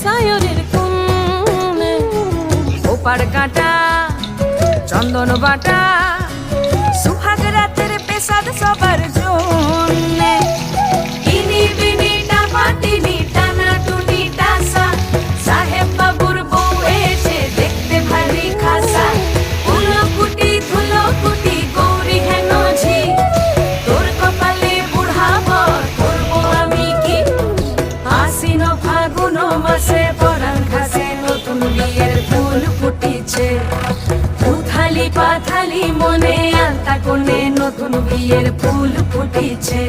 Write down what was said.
সায়রের কোণে ওপার কাটা চন্দন বাটা সুহাগ রাতের পেশাদ সবার জন্যে ইনি বিনি টাপাটিনি টানা টুনি টাসা সাহেব বাবুর বউ এসে দেখতে ভারী খাসা উলকুটি ধুলকুটি গৌরী হেন ঝি তোর কপালে বুড়াবো করবো আমি কি আশ্বিন ফাগুন মাসে পরাণ ঘাসে নতুন বিয়ের ফুল ফুটিছে উথালি পাথালি মনে আলতা কোণে নতুন বিয়ের ফুল ফুটিছে।